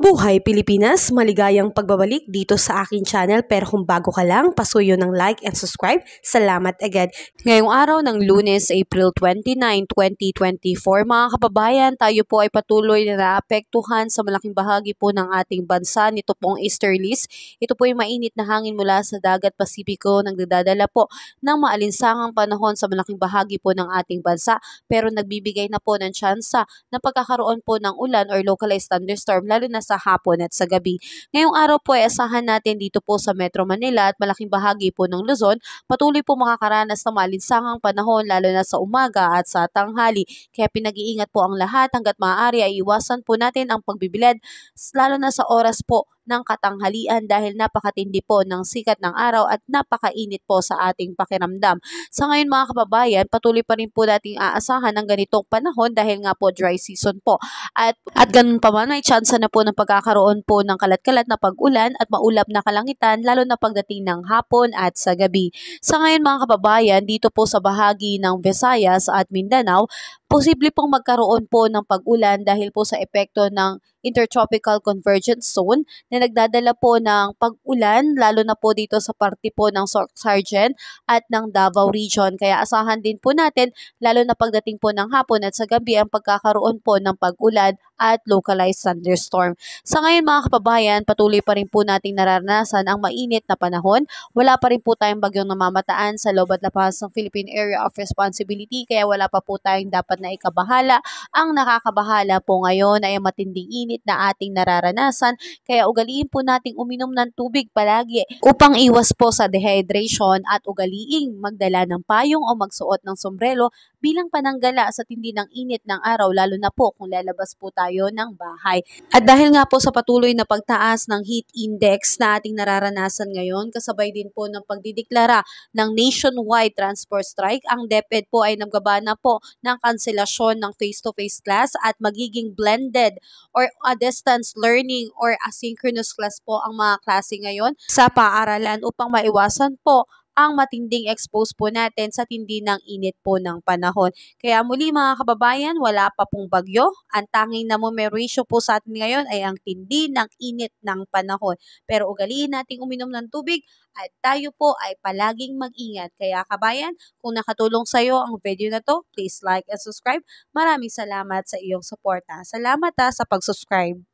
Mabuhay Pilipinas! Maligayang pagbabalik dito sa aking channel, pero kung bago ka lang, pasuyo ng like and subscribe. Salamat agad! Ngayong araw ng Lunes, April 29, 2024, mga kababayan, tayo po ay patuloy na naapektuhan sa malaking bahagi po ng ating bansa nito pong easterlies. Ito po yung mainit na hangin mula sa dagat Pasipiko nagdadala po ng maalinsangang panahon sa malaking bahagi po ng ating bansa, pero nagbibigay na po ng tsansa na pagkakaroon po ng ulan or localized thunderstorm lalo na sa hapon at sa gabi. Ngayong araw po ay asahan natin dito po sa Metro Manila at malaking bahagi po ng Luzon, patuloy po makakaranas ng maalinsangang panahon lalo na sa umaga at sa tanghali. Kaya pinag-iingat po ang lahat, hanggat maaari ay iwasan po natin ang pagbibilad lalo na sa oras po ng katanghalian dahil napakatindi po ng sikat ng araw at napakainit po sa ating pakiramdam. Sa ngayon mga kababayan, patuloy pa rin po nating aasahan ng ganitong panahon dahil nga po dry season po. At ganun pa man, may tsansa na po ng pagkakaroon po ng kalat-kalat na pag-ulan at maulap na kalangitan lalo na pagdating ng hapon at sa gabi. Sa ngayon mga kababayan, dito po sa bahagi ng Visayas at Mindanao, posible pong magkaroon po ng pag-ulan dahil po sa epekto ng Intertropical Convergence Zone na nagdadala po ng pag-ulan lalo na po dito sa parte po ng Sargent at ng Davao Region. Kaya asahan din po natin lalo na pagdating po ng hapon at sa gabi ang pagkakaroon po ng pag-ulan at localized thunderstorm. Sa ngayon mga kababayan, patuloy pa rin po nating nararanasan ang mainit na panahon. Wala pa rin po tayong bagyong namamataan sa loob at labas ng Philippine Area of Responsibility, kaya wala pa po tayong dapat na ikabahala. Ang nakakabahala po ngayon ay ang matinding init na ating nararanasan, kaya ugaliin po nating uminom ng tubig palagi upang iwas po sa dehydration at ugaliing magdala ng payong o magsuot ng sombrero bilang pananggala sa tindi ng init ng araw lalo na po kung lalabas po tayo ng bahay. At dahil nga po sa patuloy na pagtaas ng heat index na ating nararanasan ngayon, kasabay din po ng pagdideklara ng nationwide transport strike, ang DepEd po ay naggabana po ng kanselasyon ng face-to-face class at magiging blended or a distance learning or asynchronous class po ang mga klase ngayon sa paaralan upang maiwasan po ang matinding expose po natin sa tindi ng init po ng panahon. Kaya muli mga kababayan, wala pa pong bagyo. Ang tanging namomerisyo po sa atin ngayon ay ang tindi ng init ng panahon. Pero ugaliin nating uminom ng tubig at tayo po ay palaging mag-ingat. Kaya kabayan, kung nakatulong sa iyo ang video na to, please like and subscribe. Maraming salamat sa iyong suporta. Salamat sa pag-subscribe.